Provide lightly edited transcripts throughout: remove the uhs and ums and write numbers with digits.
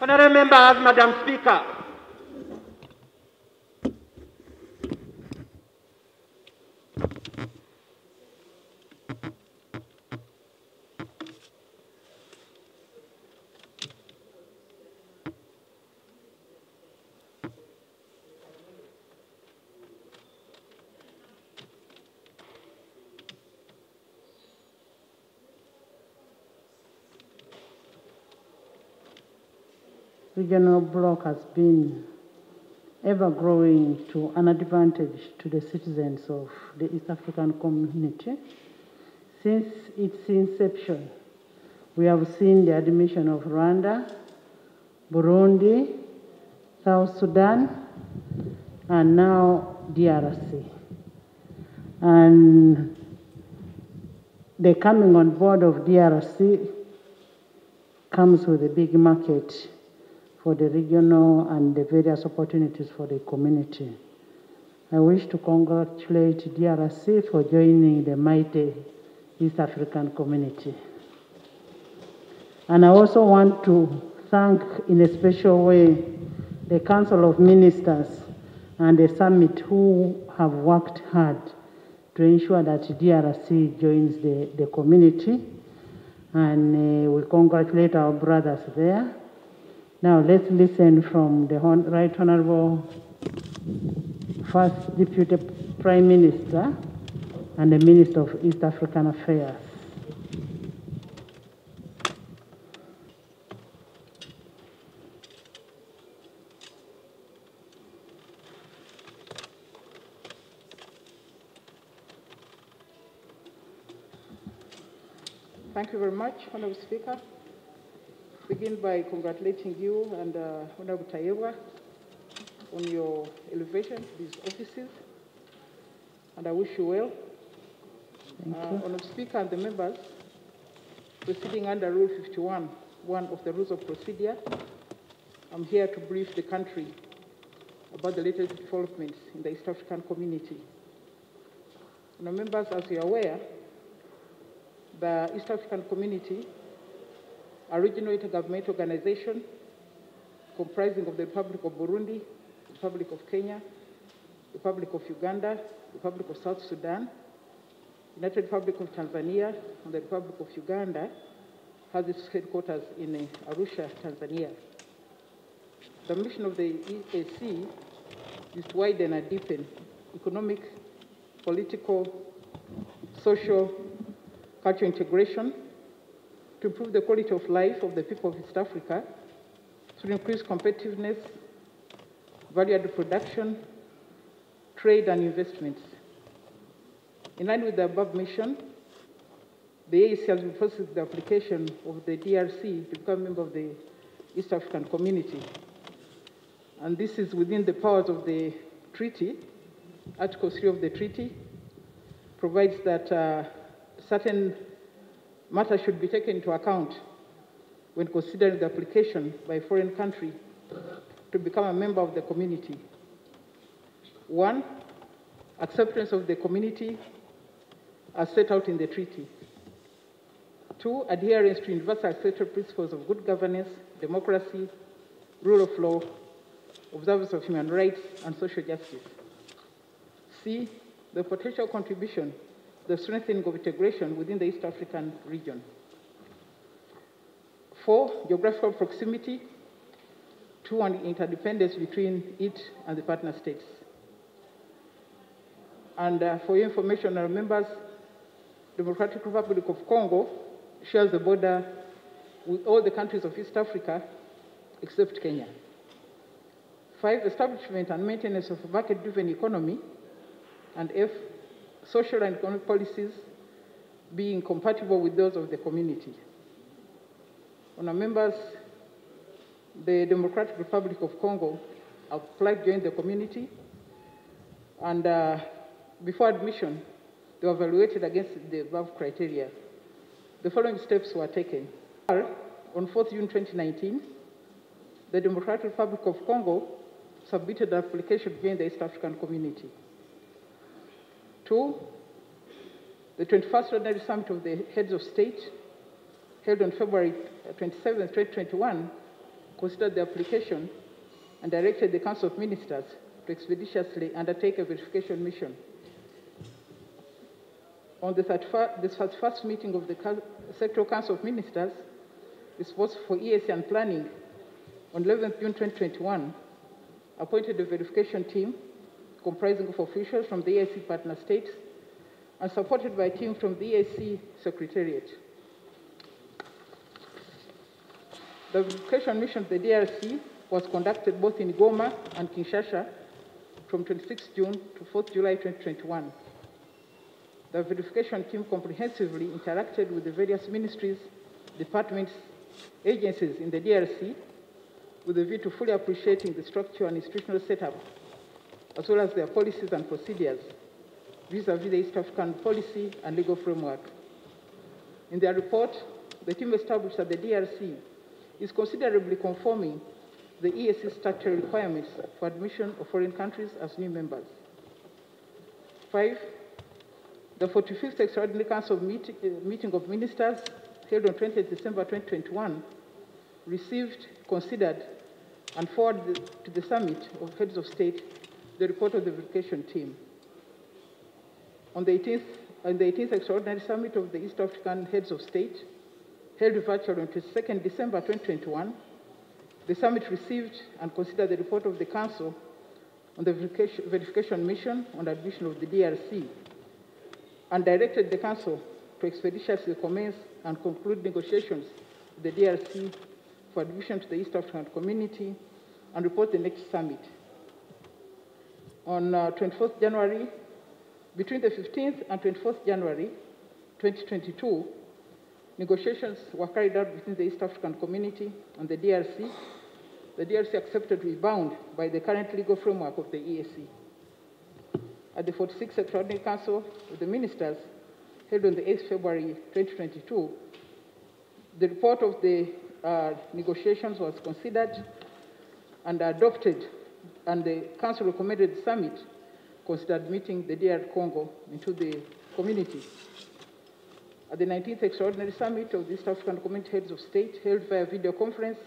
Honourable members, Madam Speaker. Regional bloc has been ever growing to an advantage to the citizens of the East African community. Since its inception, we have seen the admission of Rwanda, Burundi, South Sudan, and now DRC. And the coming on board of DRC comes with a big market for the regional and the various opportunities for the community. I wish to congratulate DRC for joining the mighty East African community. And I also want to thank in a special way the Council of Ministers and the summit who have worked hard to ensure that DRC joins the community. And we congratulate our brothers there. Now let's listen from the Right Honourable First Deputy Prime Minister and the Minister of East African Affairs. Thank you very much, Honourable Speaker. Begin by congratulating you and Honourable Tayewa on your elevation to these offices, and I wish you well. Honourable Speaker and the members, proceeding under Rule 51, one of the rules of procedure, I'm here to brief the country about the latest developments in the East African community. Honourable members, as you are aware, the East African community, a regional intergovernmental organization comprising of the Republic of Burundi, the Republic of Kenya, the Republic of Uganda, the Republic of South Sudan, United Republic of Tanzania, and the Republic of Uganda, has its headquarters in Arusha, Tanzania. The mission of the EAC is to widen and deepen economic, political, social, cultural integration, to improve the quality of life of the people of East Africa, to increase competitiveness, value-added production, trade and investments. In line with the above mission, the AEC has been processing the application of the DRC to become a member of the East African community. And this is within the powers of the treaty. Article 3 of the treaty provides that certain matters should be taken into account when considering the application by a foreign country to become a member of the community. 1, acceptance of the community as set out in the treaty. 2, adherence to universal accepted principles of good governance, democracy, rule of law, observance of human rights, and social justice. C, the potential contribution the strengthening of integration within the East African region. 4, geographical proximity. 2, an interdependence between it and the partner states. And for your information, our members, the Democratic Republic of Congo shares the border with all the countries of East Africa except Kenya. 5, establishment and maintenance of a market-driven economy. And F, social and economic policies being compatible with those of the community. Honourable members, the Democratic Republic of Congo applied to join the community, and before admission, they were evaluated against the above criteria. The following steps were taken. On 4th June 2019, the Democratic Republic of Congo submitted an application to join the East African community. 2, the 21st Ordinary Summit of the Heads of State, held on February 27, 2021, considered the application and directed the Council of Ministers to expeditiously undertake a verification mission. On the 31st meeting of the Sectoral Council of Ministers, responsible for EAC and planning, on 11th June 2021, appointed a verification team comprising of officials from the EAC partner states and supported by a team from the EAC Secretariat. The verification mission of the DRC was conducted both in Goma and Kinshasa from 26 June to 4th July 2021. The verification team comprehensively interacted with the various ministries, departments, agencies in the DRC with a view to fully appreciating the structural and institutional setup, as well as their policies and procedures vis-à-vis the East African policy and legal framework. In their report, the team established that the DRC is considerably conforming the EAC statutory requirements for admission of foreign countries as new members. 5, the 45th Extraordinary Council meeting of Ministers held on 20th December 2021 received, considered, and forwarded to the Summit of Heads of State the report of the verification team. On the 18th Extraordinary Summit of the East African Heads of State, held virtually on 22nd December 2021, the Summit received and considered the report of the Council on the verification mission on admission of the DRC and directed the Council to expeditiously commence and conclude negotiations with the DRC for admission to the East African Community and report the next summit. On 24th January, between the 15th and 24th January 2022, negotiations were carried out between the East African Community and the DRC. The DRC accepted to be bound by the current legal framework of the EAC. At the 46th Extraordinary Council of the Ministers, held on the 8th February 2022, the report of the negotiations was considered and adopted, and the Council recommended the Summit consider admitting the DR Congo into the community. At the 19th Extraordinary Summit of the East African Community Heads of State, held via video conference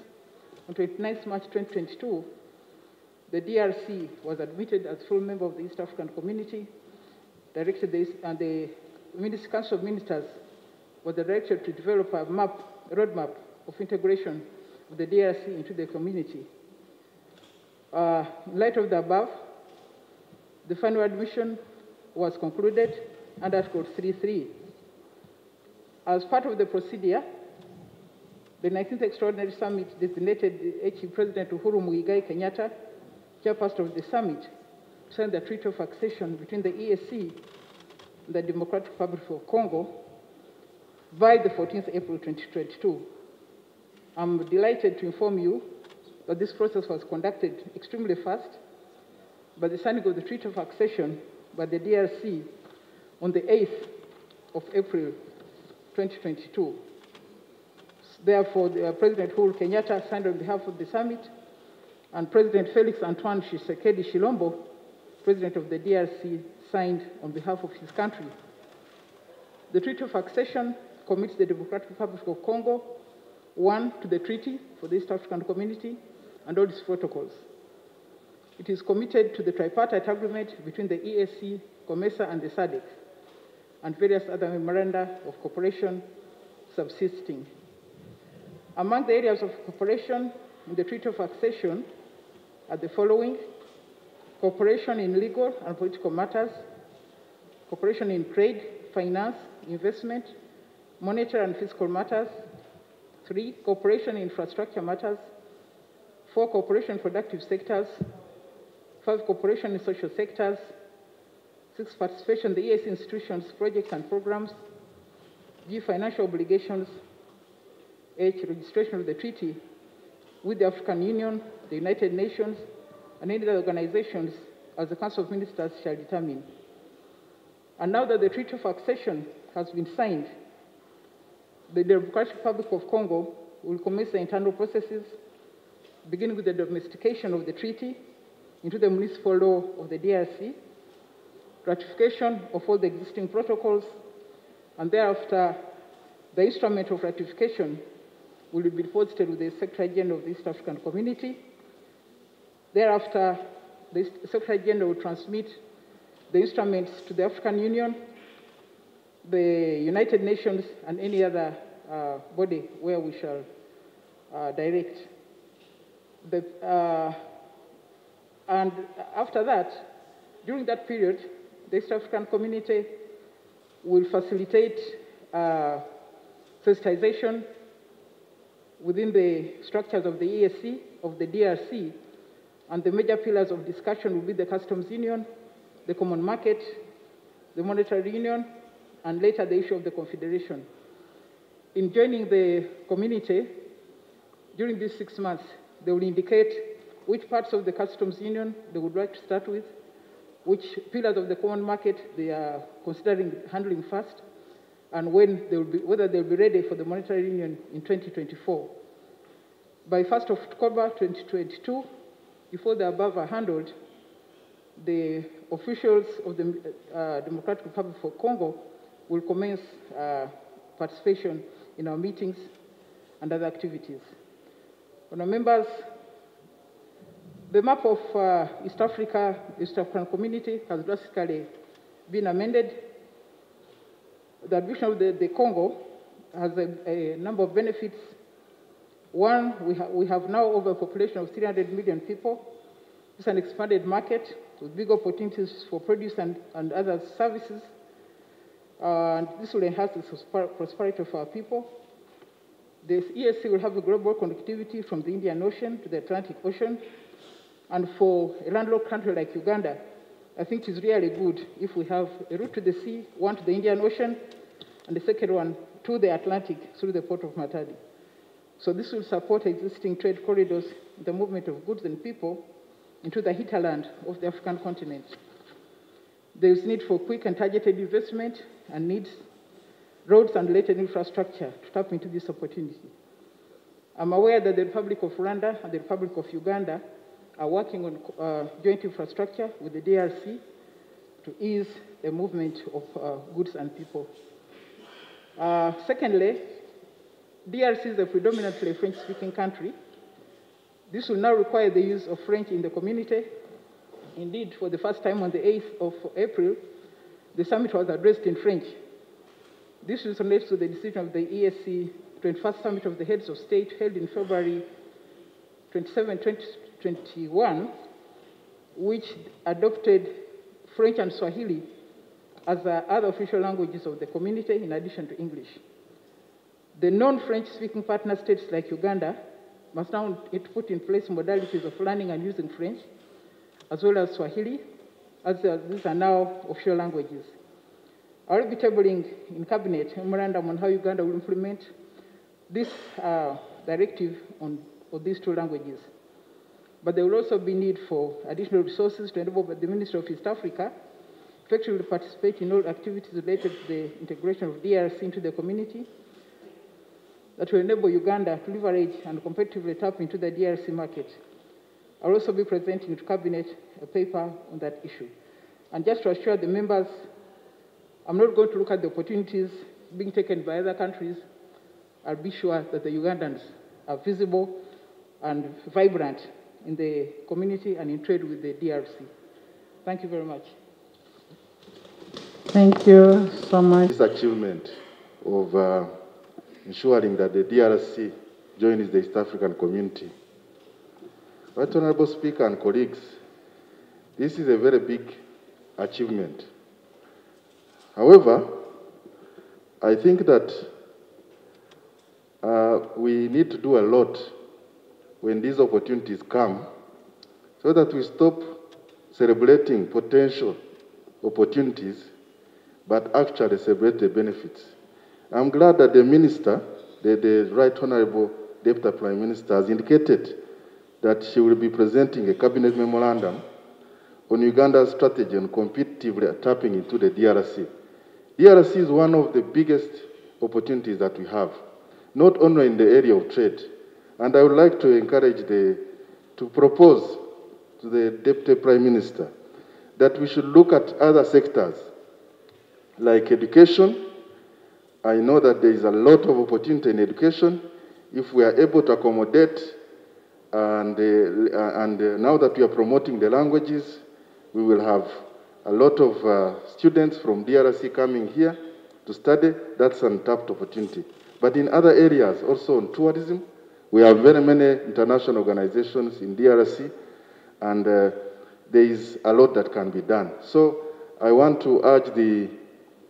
on 29th March 2022, the DRC was admitted as full member of the East African Community, directed this, and the Council of Ministers was directed to develop a roadmap of integration of the DRC into the community. In light of the above, the final admission was concluded under Article 3.3. As part of the procedure, the 19th Extraordinary Summit designated HE President Uhuru Muigai Kenyatta, chairperson of the summit, to sign the Treaty of Accession between the EAC and the Democratic Republic of Congo by the 14th April 2022. I'm delighted to inform you that this process was conducted extremely fast by the signing of the Treaty of Accession by the DRC on the 8th of April 2022. Therefore, President Uhuru Kenyatta signed on behalf of the summit, and President Felix Antoine Tshisekedi Tshilombo, President of the DRC, signed on behalf of his country. The Treaty of Accession commits the Democratic Republic of Congo, 1, to the Treaty for the East African Community and all its protocols. It is committed to the tripartite agreement between the EAC, COMESA, and the SADC, and various other memoranda of cooperation subsisting. Among the areas of cooperation in the Treaty of Accession are the following: cooperation in legal and political matters, cooperation in trade, finance, investment, monetary and fiscal matters. 3, cooperation in infrastructure matters. 4, cooperation in productive sectors. 5, cooperation in social sectors. 6, participation in the EAC institutions, projects and programs. G, financial obligations. H, registration of the treaty with the African Union, the United Nations, and any other organizations as the Council of Ministers shall determine. And now that the Treaty of Accession has been signed, the Democratic Republic of Congo will commence the internal processes, beginning with the domestication of the treaty into the municipal law of the DRC, ratification of all the existing protocols, and thereafter the instrument of ratification will be deposited with the Secretary General of the East African Community. Thereafter, the Secretary General will transmit the instruments to the African Union, the United Nations, and any other body where we shall direct. And after that, during that period, the East African Community will facilitate sensitization within the structures of the EAC, of the DRC, and the major pillars of discussion will be the customs union, the common market, the monetary union, and later the issue of the confederation. In joining the community, during these 6 months, they will indicate which parts of the customs union they would like to start with, which pillars of the common market they are considering handling first, and when they will be, whether they will be ready for the monetary union in 2024. By 1st of October 2022, before the above are handled, the officials of the Democratic Republic of Congo will commence participation in our meetings and other activities. Honourable members, the map of East Africa, East African Community has drastically been amended. The admission of the Congo has a number of benefits. One, we have now over a population of 300 million people. It's an expanded market with big opportunities for produce and other services. And this will enhance the prosperity of our people. The EAC will have a global connectivity from the Indian Ocean to the Atlantic Ocean. And for a landlocked country like Uganda, I think it is really good if we have a route to the sea, one to the Indian Ocean, and the second one to the Atlantic through the port of Matadi. So this will support existing trade corridors, the movement of goods and people into the hinterland of the African continent. There is need for quick and targeted investment and needs roads and related infrastructure to tap into this opportunity. I'm aware that the Republic of Rwanda and the Republic of Uganda are working on joint infrastructure with the DRC to ease the movement of goods and people. Secondly, DRC is a predominantly French-speaking country. This will now require the use of French in the community. Indeed, for the first time on the 8th of April, the summit was addressed in French. This relates to the decision of the EAC 21st Summit of the Heads of State held in February 27, 2021, which adopted French and Swahili as other official languages of the community in addition to English. The non-French speaking partner states like Uganda must now put in place modalities of learning and using French, as well as Swahili, as these are now official languages. I will be tabling in Cabinet a memorandum on how Uganda will implement this directive on these two languages. But there will also be need for additional resources to enable the Ministry of East Africa effectively participate in all activities related to the integration of DRC into the community that will enable Uganda to leverage and competitively tap into the DRC market. I will also be presenting to Cabinet a paper on that issue. And just to assure the members, I'm not going to look at the opportunities being taken by other countries. I'll be sure that the Ugandans are visible and vibrant in the community and in trade with the DRC. Thank you very much. Thank you so much. This achievement of ensuring that the DRC joins the East African community. Right, Honorable Speaker and colleagues, this is a very big achievement. However, I think that we need to do a lot when these opportunities come so that we stop celebrating potential opportunities but actually celebrate the benefits. I'm glad that the Minister, the Right Honorable Deputy Prime Minister, has indicated that she will be presenting a Cabinet Memorandum on Uganda's strategy on competitively tapping into the DRC. DRC is one of the biggest opportunities that we have, not only in the area of trade. And I would like to encourage to propose to the Deputy Prime Minister that we should look at other sectors like education. I know that there is a lot of opportunity in education, if we are able to accommodate, and now that we are promoting the languages, we will have a lot of students from DRC coming here to study. That's an untapped opportunity. But in other areas, also on tourism, we have very many international organizations in DRC, and there is a lot that can be done. So I want to urge the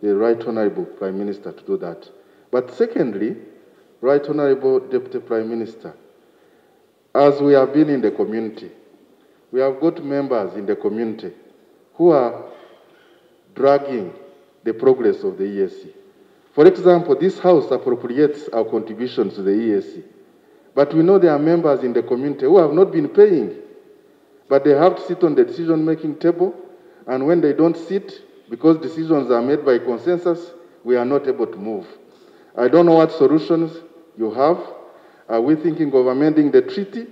Right Honorable Prime Minister to do that. But secondly, Right Honorable Deputy Prime Minister, as we have been in the community, we have got members in the community who are dragging the progress of the EAC. For example, this House appropriates our contributions to the EAC. But we know there are members in the community who have not been paying, but they have to sit on the decision-making table, and when they don't sit, because decisions are made by consensus, we are not able to move. I don't know what solutions you have. Are we thinking of amending the treaty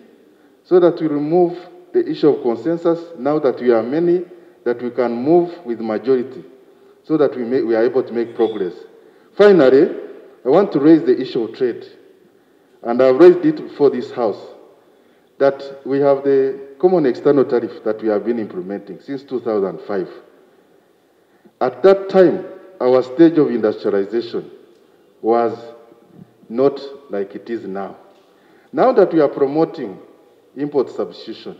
so that we remove the issue of consensus now that we are many, that we can move with majority so that we are able to make progress? Finally, I want to raise the issue of trade. And I've raised it before this House, that we have the common external tariff that we have been implementing since 2005. At that time, our stage of industrialization was not like it is now. Now that we are promoting import substitution,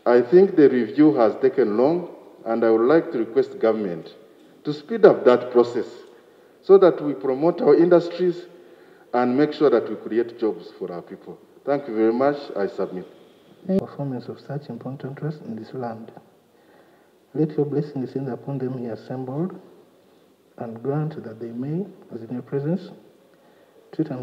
I think the review has taken long, and I would like to request government to speed up that process so that we promote our industries and make sure that we create jobs for our people. Thank you very much. I submit. Performance of such important trust in this land. Let your blessing descend upon them here assembled, and grant that they may, as in your presence, treat and